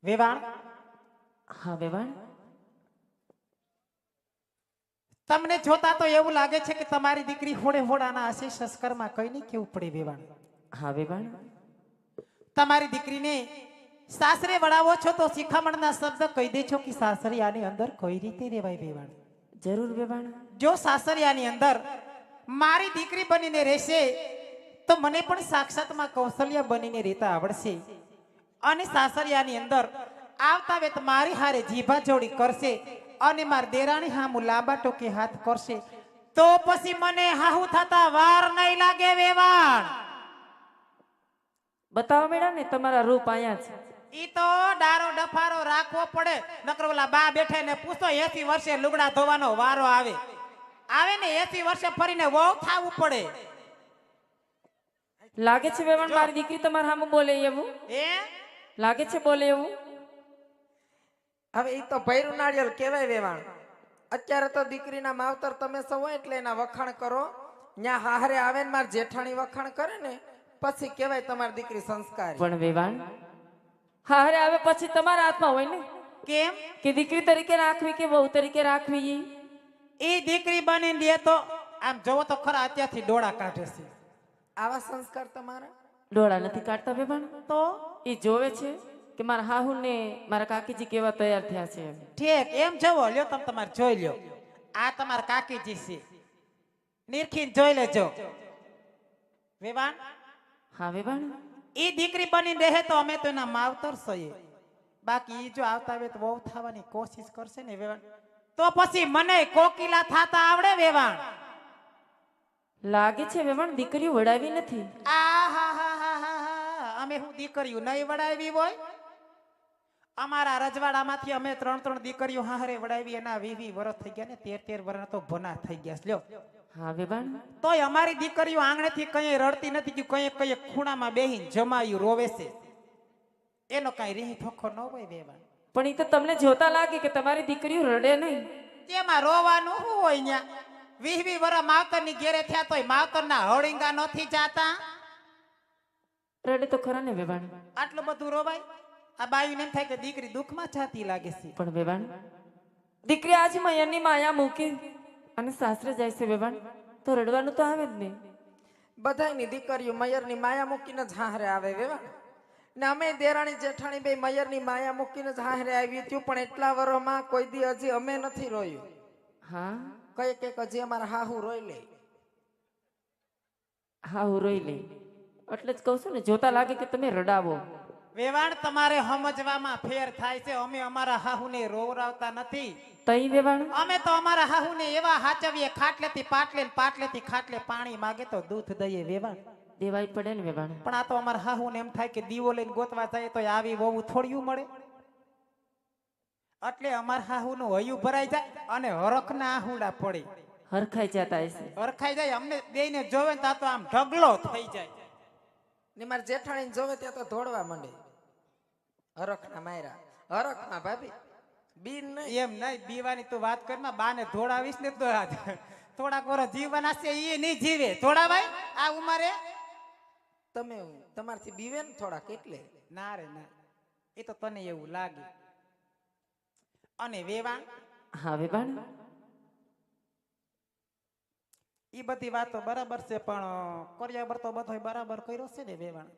વેવાણ, હા વેવાણ. તમને જોતા તો એવું લાગે છે કે તમારી દીકરી હોડે હોડાના હશે સંસ્કારમાં કઈ નહીં કેવું પડે વેવાણ. હા વેવાણ. તમારી દીકરીને સાસરે વળાવો છો તો શિખામણના શબ્દ કહી દેજો કે સાસરિયાની અંદર કઈ રીતે રહેવાય વેવાણ. જરૂર વેવાણ. જો સાસરિયાની અંદર મારી દીકરી બનીને રહેશે તો મને પણ સાક્ષાતમાં કૌશલ્યા બનીને રહેતા આવડશે અને સાસરિયાની અંદર આવતા વેત મારી હારે જીભા જોડી કરશે અને માર દેરાણી હામુ લાંબા ટોકે હાથ કરશે તો પછી મને હાહુ થતા વાર નહીં લાગે વેવાણ. બતાવો મેડમ ને તમારા રૂપ આયા છે. ઈ તો ડારો ડફારો રાખવો પડે નકર ઓલા બા બેઠે ને પૂછો 80 વર્ષે લુગડા ધોવાનો વારો આવે ને 80 વર્ષે ફરીને વહુ થાવું પડે. લાગે છે વેવાણ મારી દીકરી તમારા સામે બોલે એવું? એ લાગે છે બોલે એવું? હવે ઈ તો ભૈરું નાળિયેર કહેવાય વેવાણ. અત્યારે તો દીકરીના માવતર તમે સૌ હોય એટલે એના વખાણ કરો. ન્યા હાહરે આવે ને માર જેઠાણી વખાણ કરે ને પછી કહેવાય તમારી દીકરી સંસ્કારી. પણ વેવાણ હા અરે આવે પછી તમારા હાથમાં હોય ને કેમ કે દીકરી તરીકે રાખવી કે વહુ તરીકે રાખવી. ઈ દીકરી બનીને દે તો આમ જોવો તો ખરા અત્યારથી ડોળા કાઢે છે. આવા સંસ્કાર તમારા? ડોળા નથી કાઢતા વેવાણ. તો એ જોવે છે કે મારા હાહુ ને મારા કાકીજી કેવા તૈયાર થયા છે એમ. ઠીક એમ જવો લ્યો તમે તમારે જોઈ લ્યો. આ તમારા કાકીજી છે નિરખીને જોઈ લેજો વેવાણ. હા વેવાણ. ઈ દીકરી બનીને રહે તો અમે તો એના માવતર છીએ. બાકી ઈ જો આવતા આવે તો વહુ થવાની કોશિશ કરશે ને વેવાણ તો પછી મને કોકિલા થાતા આવડે વેવાણ. લાગે છે વેવાણ દીકરીઓ વડાવી નથી. આહાહાહાહા. અમે હું દીકરીઓ નહીં વડાવી હોય? અમારા રજવાડામાંથી અમે 3 દીકરીઓ હારે વડાવી એના 20 વર્ષ થઈ ગયા ને 13 વર્ષ તો ભના થઈ ગયા લ્યો. હા વેવાણ. તોય અમારી દીકરીઓ આંગણેથી કઈ રડતી નથી કે કઈ ખૂણામાં બેહીને જમાયું રોવે છે. એનો કઈ રીહ ફોખો ન હોય વેવાણ. પણ એ તો તમને જોતા લાગે કે તમારી દીકરીઓ રડે નહીં. તેમાં રોવાનું શું હોય ન્યા? 20 વર્ષ માવતરની ઘેરે થયા તોય માવતરના હળીંગા નથી જાતા. રડે તો ખરા ને વેવાણ. આટલું બધું રોવાય? આ બાયુને એમ થાય કે દીકરી દુઃખમાં જાતી લાગે છે. પણ વેવાણ દીકરી આજ મયરની માયા મૂકી અને સાસરે જાય છે વેવાણ તો રડવાનું તો આવે જ ને. બધાયની દીકરીઓ મયરની માયા મૂકીને જ હાહરે આવે વેવાણ. ને અમે દેરાણી જેઠાણી બે મયરની માયા મૂકીને જ હાહરે આવી થયું પણ એટલા વર્ષમાં કોઈ દી હજી અમે નથી રોયું. હા કઈક હજી અમારા હાહુ રોઈ લે. હા હું રોઈ લઈ એટલે જ કહું છું ને જોતા લાગે કે તમે રડાવો. વેવાણ તમારે સમજવામાં ફેર થાય છે. અમે અમારા હાહુને રોવરાવતા નથી. તઈ વેવાણ અમે તો અમારા હાહુને એવા હાચવીએ ખાટલેથી પાટલે ને પાટલેથી ખાટલે પાણી માગે તો દૂધ દઈએ વેવાણ. દેવાય પડે ને વેવાણ. પણ આ તો અમારા હાહુને એમ થાય કે દીવો લઈને ગોતવા જાય તો આવી વહુ થોડીયું મળે. એટલે અમારા હાહુનું હૈયું ભરાઈ જાય અને હરખના આહુડા પડે. હરખાઈ જતા હશે. હરખાઈ જાય અમને બેયને જોવે ને તો આમ ઢગલો થઈ જાય. ને મારા જેઠાણીને જોવે ત્યાં તો દોડવા માંડે. હરખના માયરા હરખમાં ભાભી બીન નહીં. એમ નહીં બીવાની તું વાત કરમાં બાને ધોડાવીશ ને તો થોડાક વર્ષ જીવવાના છે એ નહીં જીવે. ધોડાવાય આ ઉંમરે? તમે તમારથી બીવે ને થોડાક એટલે. ના રે ના, એ તો તને એવું લાગે. અને વેવાણ હા વેવાણ. ઈ બધી વાતો બરાબર છે પણ કર્યાવર તો બધો બરાબર કર્યો છે ને વેવાણ.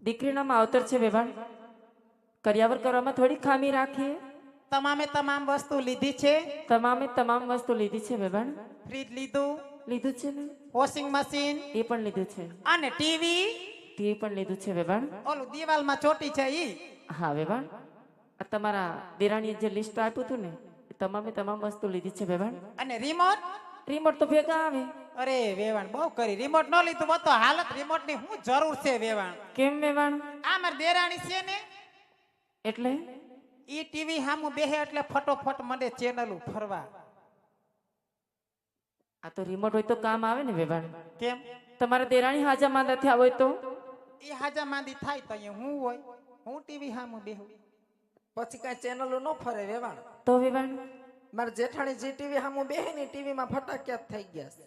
દીકરીના માવતર છે વેવાણ. કર્યાવર કરવામાં થોડી ખામી રાખીએ. તમામે તમામ વસ્તુ લીધી છે. તમામે તમામ વસ્તુ લીધી છે વેવાણ. ફ્રીજ લીધું, લીધું છે ને? વોશિંગ મશીન એ પણ લીધું છે. અને ટીવી ટીવી પણ લીધું છે વેવાણ. ઓલું દિવાલમાં ચોટી છે ઈ. હા વેવાણ. આ તમારા દેરાણીએ જે લિસ્ટ આપ્યું હતું ને એ તમામે તમામ વસ્તુ લીધી છે વેવાણ. અને રિમોટ રિમોટ તો ભેગા આવે. અરે વેવાણ બહુ કરી. રિમોટ ન લીધું હોત તો હાલત રિમોટ ની શું જરૂર છે વેવાણ? કેમ વેવાણ? આ મારી દેરાણી છે ને એટલે ઈ ટીવી સામું બેહે એટલે ફટોફટ મને ચેનલ ફરવા. આ તો રિમોટ હોય તો કામ આવે ને વેવાણ. કેમ? તમારા દેરાણી હાજા માંદા થયા હોય તો ઈ હાજા માંદી થાય તો અહીંયા હું હોય, હું ટીવી સામું બેહું. પછી કઈ ચેનલો ન ફરે વેવાણ. તો વેવાણ મારા જેઠાણી જે ટીવી સામું બેહે ને ટીવીમાં ફટાક્યા થઈ ગયા છે.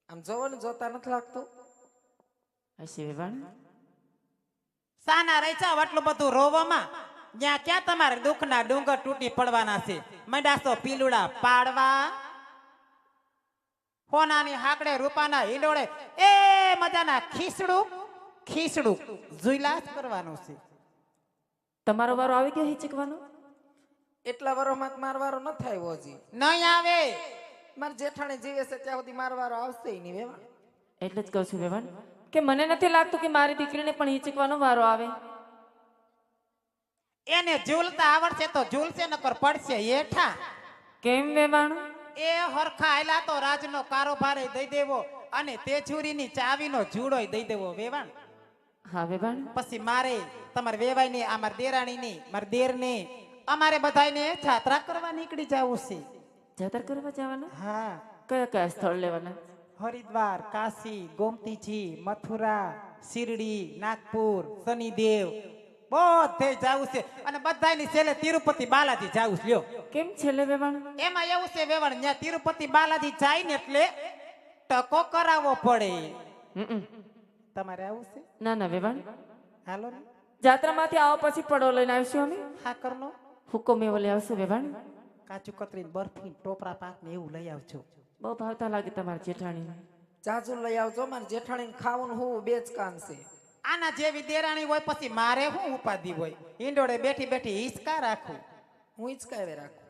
આમ જોવો ને જોતા નથી લાગતું. હશે વેવાણ. સાના રહી જાવ આટલું બધું રોવામાં? જ્યાં ક્યાં તમારે દુઃખના ડુંગર તૂટી પડવાના છે મંડાસો પીલુડા પાડવા હોનાની હાકડે રૂપાના હિંડોળે એ મજાના ખીસડું ખીસડું ઝુલાસ કરવાનું છે. તમારો વારો આવી ગયો હિચકવાનો? એટલા વરોમાં મારો વારો ન થાય હજી. નહીં આવે. મારા જેઠાણી જીવે છે ત્યાં સુધી મારો વારો આવશે નહીં વેવાણ. એટલે જ કહું છું વેવાણ કે મને નથી લાગતું કે મારી દીકરીને પણ હિચકવાનો વારો આવે. એને ઝૂલતા આવડશે તો ઝૂલશે નકર પડશે હેઠા. કેમ વેવાણ? એ હરખા આયલા તો રાજનો કારોબાર દઈ દેવો અને તેજુરીની ચાવીનો જુડો દઈ દેવો વેવાણ. હા વેવાણ. પછી મારે તમારે વેવાઈની આ મારા દેરાણીની મારા દેરને અમારે બધાયને જાત્રા કરવા નીકળી જવું છે. જાતર કરવા જવાના? હા. કયા કયા સ્થળ લેવાના? હરિદ્વાર, કાશી, ગોમતીજી, મથુરા, શિરડી, નાગપુર, શનિદેવ બધે જવું છે અને બધાયની છેલ્લે તિરુપતિ બાલાજી જવું છે. લ્યો કેમ છેલ્લે વેવાણ? એમાં એવું છે વેવાણ ત્યાં તિરુપતિ બાલાજી જાય ને એટલે ટકો કરાવવો પડે. તમારે આવું છે? ના ના વેવાણ, હાલો ને જાત્રામાંથી આવો પછી પડો લઈને આવીશું અમે. હા કરનો હુકમ એવો લઈ આવશું વેવાણ. કાચું કતરી બરફી ટોપરા પાક ને એવું લઈ આવજો. બહુ ભાવતા લાગે તમારા જેઠાણીને. જાજુ લઈ આવજો. મારે જેઠાણીને ખાવાનું હું બે જ કામ છે. આના જેવી દેરાણી હોય પછી મારે શું ઉપાધિ હોય? ઈંડોળે બેઠી બેઠી હિંચકા રાખું. હું હિંચકાવે રાખું.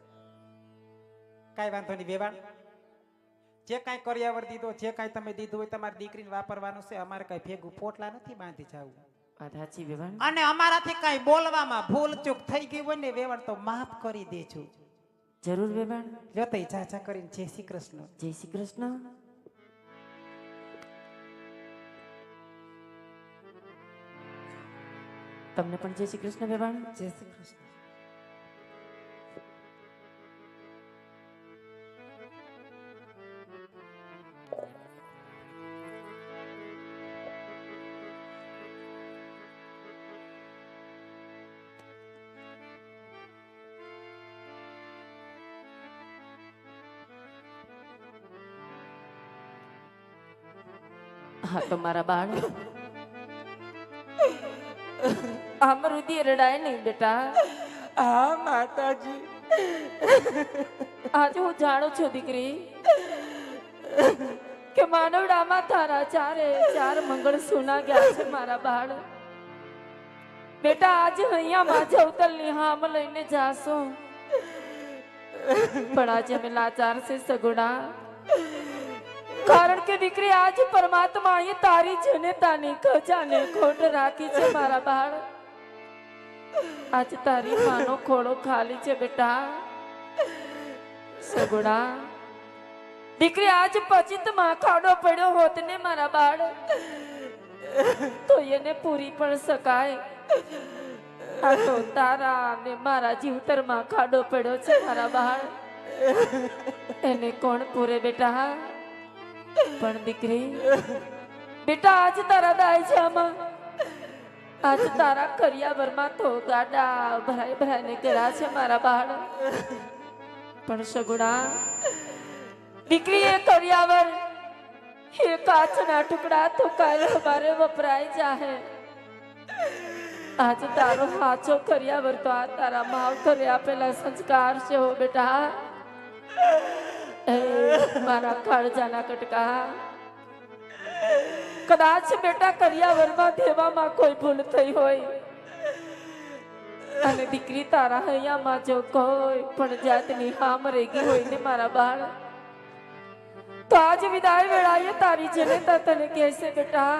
કાંઈ વાંધો નહીં વેવાણ. જે કાંઈ કર્યાવર દીધો જે કાંઈ તમે દીધું હોય તમારી દીકરીને વાપરવાનું છે. અમારે કાંઈ ભેગું પોટલા નથી બાંધી જવું. વાત સાચી વેવાણ. અને અમારાથી કાંઈ બોલવામાં ભૂલ ચૂક થઈ ગઈ હોય ને વેવાણ તો માફ કરી દેજો. જરૂર વેવાણ. જોતે ચાચા કરીને જય શ્રી કૃષ્ણ. જય શ્રી કૃષ્ણ. તમને પણ જય શ્રી કૃષ્ણ વેવાણ. જય શ્રી કૃષ્ણ. હા તો મારા બાળ આમ રુધિર રડાય નહીં બેટા. હા માતાજી. આજે હું જાણું છું દીકરી કે માનવડામાં તારા ચારે ચાર મંગળ સુના ગયા છે મારા બાળ. બેટા આજે અહીંયા માঝে ઉતલની હામ લઈને જાશો પણ આજે અમે લાચાર છે સગુણા. કારણ કે દીકરી આજ પરમાત્મા એ તારી જનતાની ખજાને ખોટ રાખી છે મારા બાળ. આજ તારી માનો ખોળો ખાલી છે બેટા. સગુણા દીકરી આજ પચિત માં ખાડો પડ્યો હોત ને મારા બાળ તો એને પૂરી પણ શકાય. આ તો તારા અને મારા જીવતરમાં ખાડો પડ્યો છે મારા બાળ. એને કોણ પૂરે બેટા? પણ દીકરી બેટા આજ તારા દાય છે આમાં. આજ તારા કરિયાવરમાં તો ગાડા ભરાઈ ભરાઈને ગયા છે મારા બાળ. પણ સગુણા દીકરી એ કરિયાવર એ કાચના ટુકડા તો કાલે અમારે વપરાઈ જાહે. આજ તારો સાચો કરિયાવર તો આ તારા માવતરે આપેલા સંસ્કાર છે હો બેટા. મારા કાળજાના કટકા કદાચ બેટા કરિયાવરમાં દેવામાં કોઈ ભૂલ થઈ હોય અને દીકરી તારા હૈયામાં જો કોઈ પણ જાતની હામ રેગી હોય ને મારા બાળ તો આજ વિદાય વેળાએ તારી જનતા તને કહેશે બેટા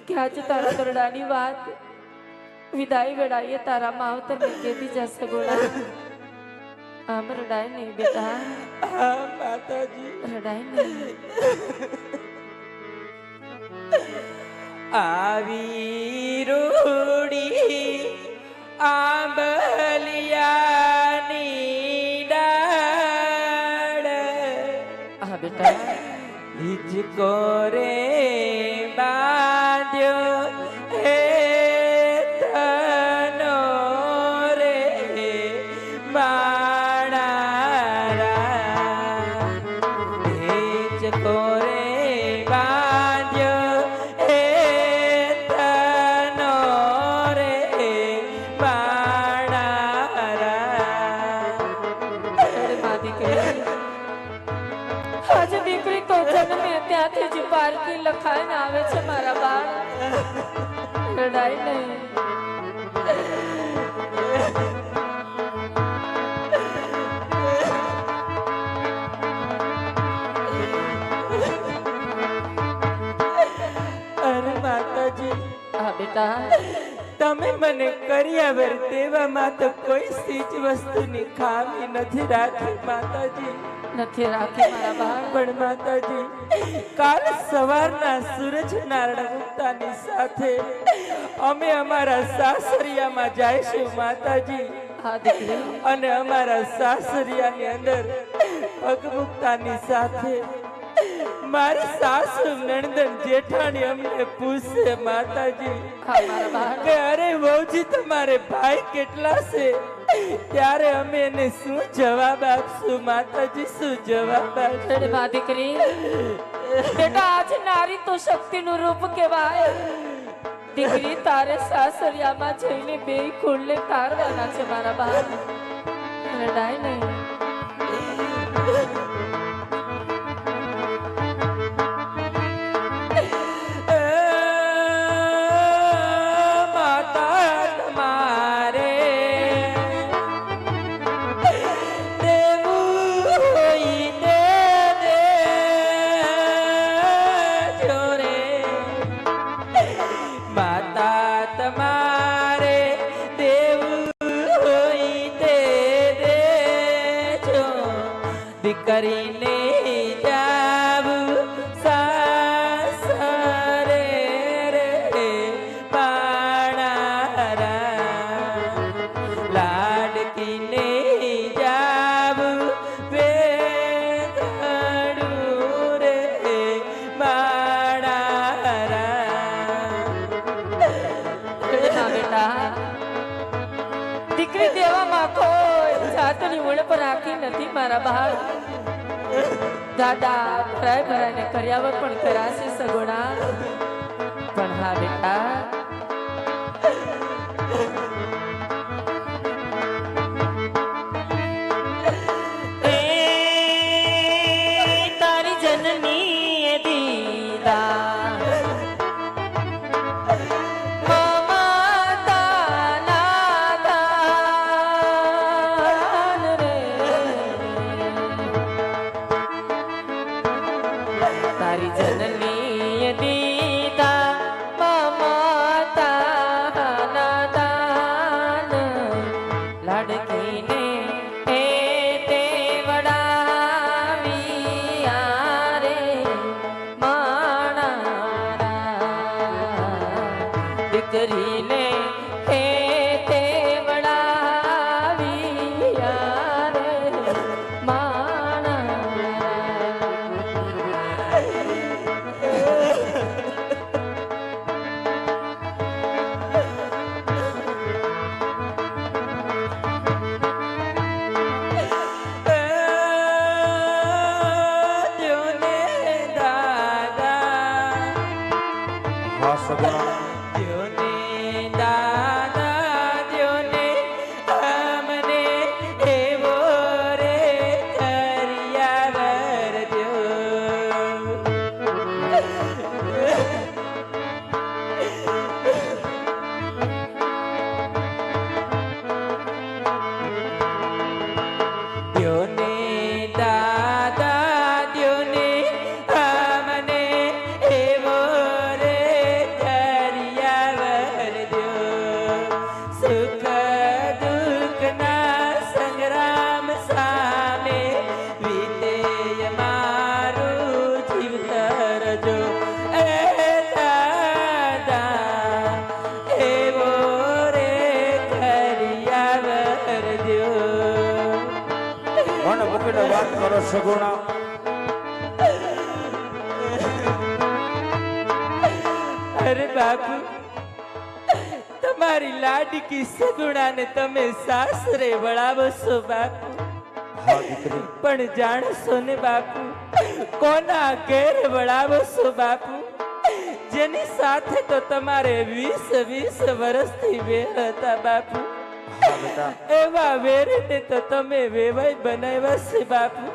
કે આજ તારા દરડાની વાત વિદાય વેળાએ તારા માવતરને કહેતી જશે ગોળા. આમ રડાય નહીં બેટા. હા માતાજી. રડાય નહીં. આવી રૂડી આંબલિયાની ડાળ હા બેટા. હિચકો રે બાંધ્યો હે તનો રે બાળારા. હિચકો રે બાંધ્યો હે તનો રે બાળારા. ત્યાંથી જ પારકી લખાઈને આવે છે મારા બાળ. રડાય નહીં. અરે માતાજી, હા બેટા, તમે મને કર્યા વર તેવામાં તો કોઈ ચીજ વસ્તુની ખામી નથી રાખી માતાજી. નથી રાખી મારા બાળ. પણ માતાજી, કાલ સવારના સૂરજ નારાયણ ઉગતાની સાથે અમે અમારા સાસરિયામાં જઈશું માતાજી. હા દીકરી, અને અમારા સાસરિયાની અંદર પગ મૂકતાની સાથે મારી સાસુ નણંદન જેઠાણી અમને પૂછશે માતાજી હા મારા બાળ. કે અરે વહુજી તમારે ભાઈ કેટલા છે? ત્યારે અમે એને શું જવાબ આપશું માતાજી? શું જવાબ આપશું? અરે મા દીકરી, બેટા આજે નારી તો શક્તિનું રૂપ કહેવાય. દીકરી તારે સાસરિયામાં જઈને બે કુળને તારવાના છે મારા બાળ. રડાય નહીં. માતા તમારે દેવું હોય દે દેજો રે. માતા તમારે દેવું હોય તે દેજો. દીકરીને જાવું સાસરે રે પાણારા. લાડકીને જાવું વેગડું રે પાણારા. અરે ના બેટા, દીકરી દેવામાં કોઈ જાતની ઉણપ રાખી નથી મારા બાળ. દાદા ભરાય ભરાયને કર્યાવર પણ કરાશે સગુણા. પણ હા બેટા, એ તારી જનની દીદા તારી જનની દીદા મમતા દાન લડકીને એ તે વડાવ્યા રે માણારા. દીકરીને એ તે વડાવ્યા રે માણારા. દ્યોને દાદા, હા સગુણા, દ્યોને દાદા, દ્યોને અમને એવો રે કર્યાવર દ્યો. દ્યોને દાદા, દ્યોને અમને એવો રે કર્યાવર દ્યો. સુખ દુઃખના સંગ્રામ સામે વીતે મારું જીવતર જો. એ દાદા એવો રે કર્યાવર દ્યો. મને મૂકીને વાત કરો સગુણા. અરે બાપુ, તમારી લાડકી સગુણાને તમે સાસરે વળાવો છો બાપુ. હા દીકરી, પણ જાણશો ને બાપુ, કોના ઘેર વળાવો છો બાપુ? જેની સાથે તો તમારે 20 વર્ષથી વેર હતા બાપુ. હા બેટા, એવા વેરને તો તમે વેવાઈ બનાવ્યા છે બાપુ.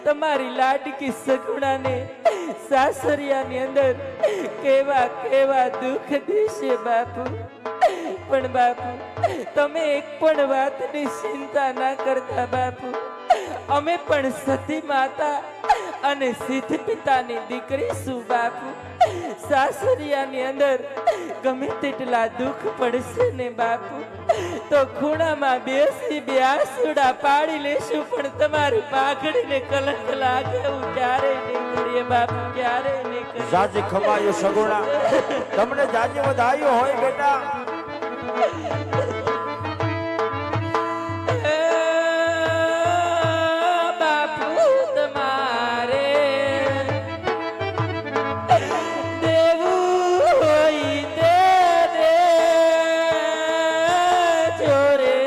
તમારી લાડકી સગુણાને સાસરિયાની અંદર કેવા કેવા દુઃખ દેશે બાપુ. પણ બાપુ તમે એક પણ વાતની ચિંતા ના કરતા બાપુ. અમે પણ સતી માતા અને સિદ્ધ પિતાની દીકરી છું બાપુ. સાસરિયાની અંદર ગમે તેટલા દુઃખ પડશે ને બાપુ તો ખૂણામાં બેસી બે આંસુડા પાડી લેશું, પણ તમારી પાઘડીને કલંક લાગે એવું ક્યારેય નહીં કરીએ બાપુ, ક્યારેય નહીં કરીએ. જાજી ખમાયો સગુણા, તમને જાજી વધાયો હોય બેટા. બાપુ તમારે દેવું હોય તે દેજો રે.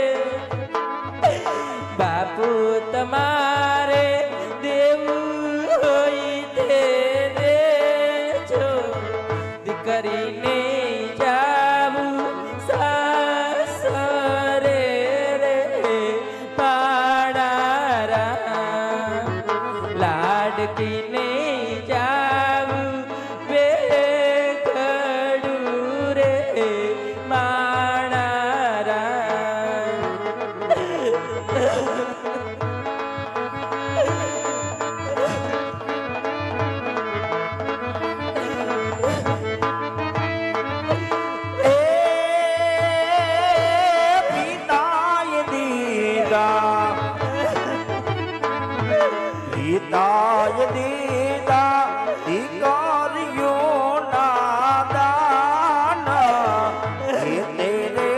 બાપુ તમારે દેવું હોય તે દેજો. દીકરીને જાવું સાસરે રે પાડારા. લાડકીને જાવું બેગડું રે માણારા. એ પિતાએ દીધા, પિતાએ દીધા દીકરીઓના દાન. એ તેરે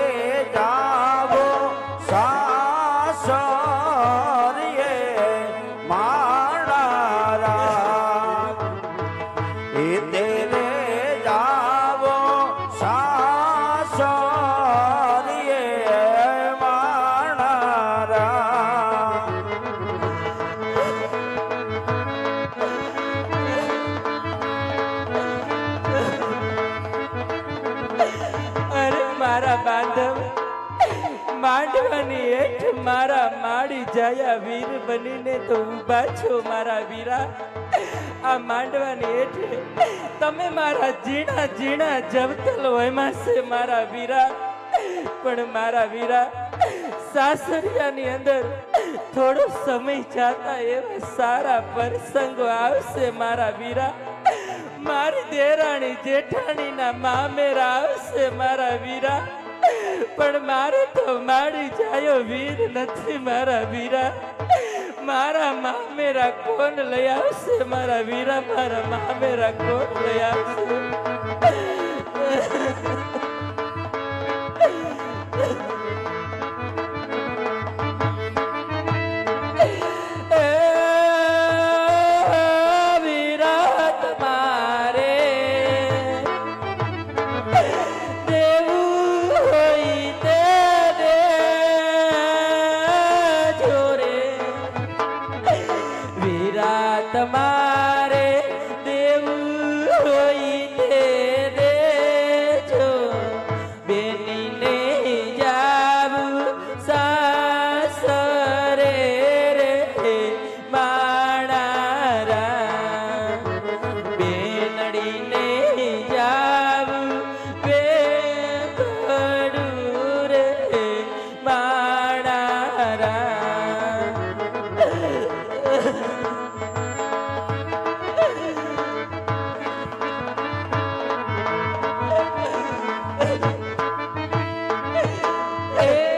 જાવો સાસરીએ માણારા. એ તેરે જાવો સાસરીએ માણારા. અરે મારા બાંધવ, માંડવાની હેઠ મારા માડી જાયા વીર બનીને તો ઊભા છો મારા વીરા. આ માંડવાની હેઠે તમે મારા ઝીણા ઝીણા જવતલ હોયમાં છે મારા વીરા. પણ મારા વીરા સાસરિયાની અંદર થોડો સમય જાતા એવા સારા પ્રસંગો આવશે મારા વીરા. મારી દેરાણી જેઠાણીના મામેરા આવશે મારા વીરા. પણ મારે તો માડી જાયો વીર નથી મારા વીરા. મારા મામેરા કોણ લઈ આવશે મારા વીરા? મારા મામેરા કોણ લઈ આવશે? વીરા તમારે દેવું હોય તે દેજો રે. વીરા તમારે દેવું હોય તે દેજો. બેનીને જાવું સાસરે રે માણારા. બેનડીને જાવું બેગડું રે માણારા. એ